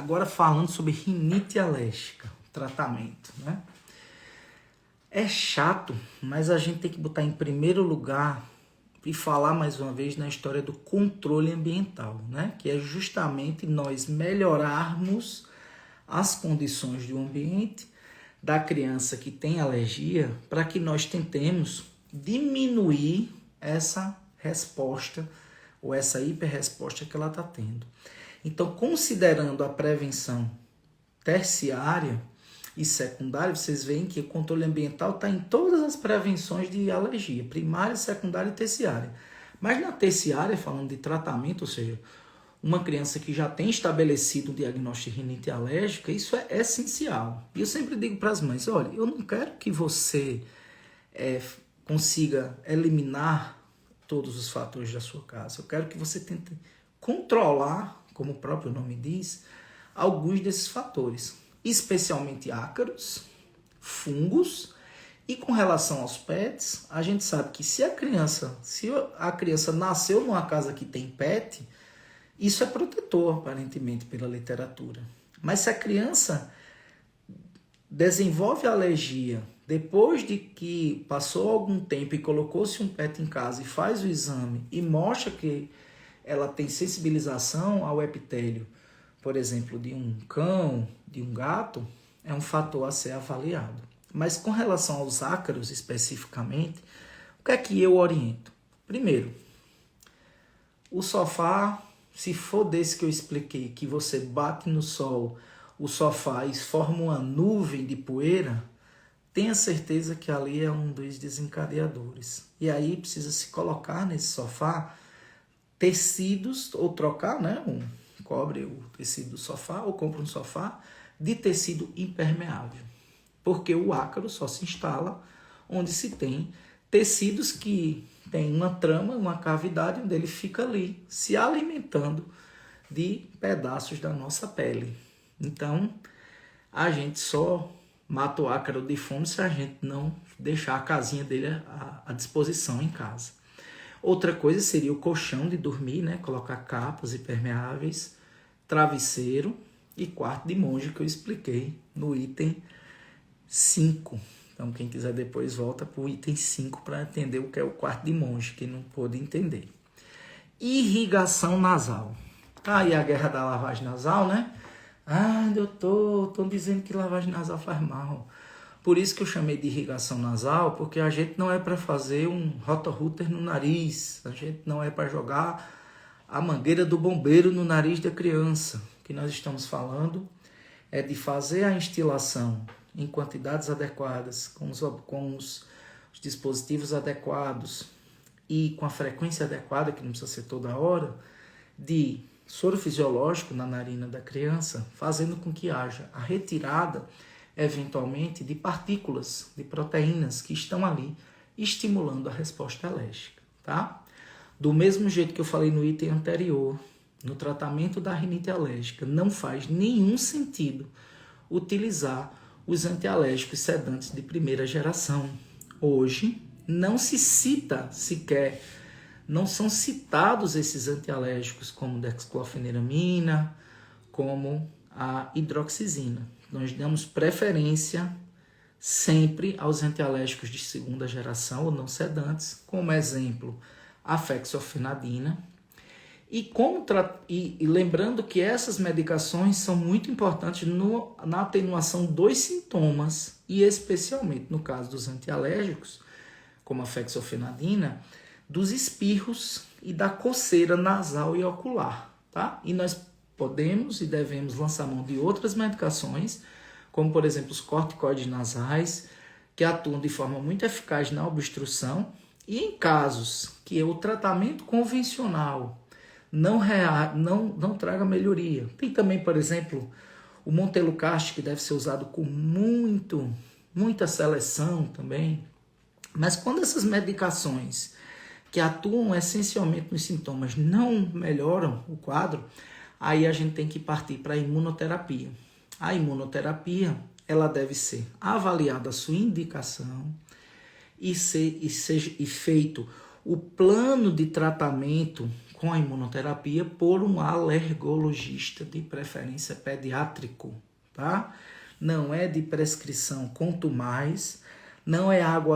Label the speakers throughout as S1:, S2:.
S1: Agora falando sobre rinite alérgica, tratamento, né? É chato, mas a gente tem que botar em primeiro lugar e falar mais uma vez na história do controle ambiental, né? Que é justamente nós melhorarmos as condições do ambiente da criança que tem alergia para que nós tentemos diminuir essa resposta ou essa hiperresposta que ela está tendo. Então, considerando a prevenção terciária e secundária, vocês veem que o controle ambiental está em todas as prevenções de alergia, primária, secundária e terciária. Mas na terciária, falando de tratamento, ou seja, uma criança que já tem estabelecido o diagnóstico de rinite alérgica, isso é essencial. E eu sempre digo para as mães, olha, eu não quero que você consiga eliminar todos os fatores da sua casa. Eu quero que você tente controlar, como o próprio nome diz, alguns desses fatores, especialmente ácaros, fungos, e com relação aos pets, a gente sabe que se a criança nasceu numa casa que tem pet, isso é protetor, aparentemente, pela literatura. Mas se a criança desenvolve alergia depois de que passou algum tempo e colocou-se um pet em casa e faz o exame e mostra que ela tem sensibilização ao epitélio, por exemplo, de um cão, de um gato, é um fator a ser avaliado. Mas com relação aos ácaros especificamente, o que é que eu oriento? Primeiro, o sofá, se for desse que eu expliquei, que você bate no sol, o sofá e forma uma nuvem de poeira, tenha certeza que ali é um dos desencadeadores. E aí precisa se colocar nesse sofá tecidos, ou trocar, né? Cobre o tecido do sofá, ou compra um sofá de tecido impermeável. Porque o ácaro só se instala onde se tem tecidos que tem uma trama, uma cavidade, onde ele fica ali, se alimentando de pedaços da nossa pele. Então, a gente só mata o ácaro de fome se a gente não deixar a casinha dele à disposição em casa. Outra coisa seria o colchão de dormir, né? Colocar capas impermeáveis, travesseiro e quarto de monge, que eu expliquei no item 5. Então, quem quiser depois volta para o item 5 para entender o que é o quarto de monge, quem não pôde entender. Irrigação nasal. Tá aí a guerra da lavagem nasal, né? Ah, doutor, estão dizendo que lavagem nasal faz mal. Por isso que eu chamei de irrigação nasal, porque a gente não é para fazer um rotorrooter no nariz, a gente não é para jogar a mangueira do bombeiro no nariz da criança. O que nós estamos falando é de fazer a instilação em quantidades adequadas, com os dispositivos adequados e com a frequência adequada, que não precisa ser toda hora, de soro fisiológico na narina da criança, fazendo com que haja a retirada, eventualmente, de partículas, de proteínas que estão ali estimulando a resposta alérgica, tá? Do mesmo jeito que eu falei no item anterior, no tratamento da rinite alérgica, não faz nenhum sentido utilizar os antialérgicos sedantes de primeira geração. Hoje, não se cita sequer, não são citados esses antialérgicos como dexclofenaramina, como a hidroxizina. Nós damos preferência sempre aos antialérgicos de segunda geração ou não sedantes, como exemplo, a fexofenadina. E lembrando que essas medicações são muito importantes na atenuação dos sintomas, e especialmente no caso dos antialérgicos, como a fexofenadina, dos espirros e da coceira nasal e ocular, tá? E nós podemos e devemos lançar mão de outras medicações, como por exemplo os corticoides nasais, que atuam de forma muito eficaz na obstrução, e em casos que o tratamento convencional não traga melhoria. Tem também, por exemplo, o montelukast, que deve ser usado com muita seleção também. Mas quando essas medicações que atuam essencialmente nos sintomas não melhoram o quadro, aí a gente tem que partir para a imunoterapia. A imunoterapia, ela deve ser avaliada a sua indicação e seja feito o plano de tratamento com a imunoterapia por um alergologista, de preferência pediátrico, tá? Não é de prescrição quanto mais, não é algo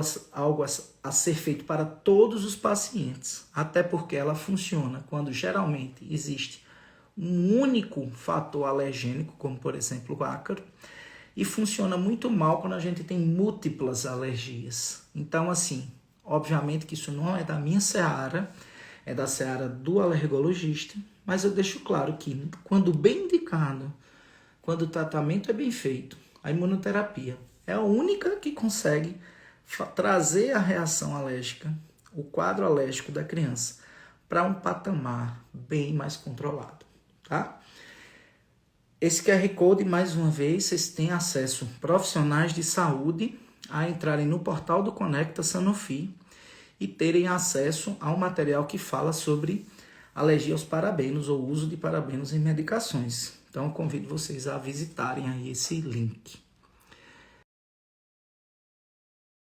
S1: a ser feito para todos os pacientes, até porque ela funciona quando geralmente existe um único fator alergênico, como por exemplo o ácaro, e funciona muito mal quando a gente tem múltiplas alergias. Então, assim, obviamente que isso não é da minha seara, é da seara do alergologista, mas eu deixo claro que, quando bem indicado, quando o tratamento é bem feito, a imunoterapia é a única que consegue trazer a reação alérgica, o quadro alérgico da criança, para um patamar bem mais controlado, tá? Esse QR Code, mais uma vez, vocês têm acesso, profissionais de saúde, a entrarem no portal do Conecta Sanofi e terem acesso ao material que fala sobre alergia aos parabenos ou uso de parabenos em medicações. Então, eu convido vocês a visitarem aí esse link.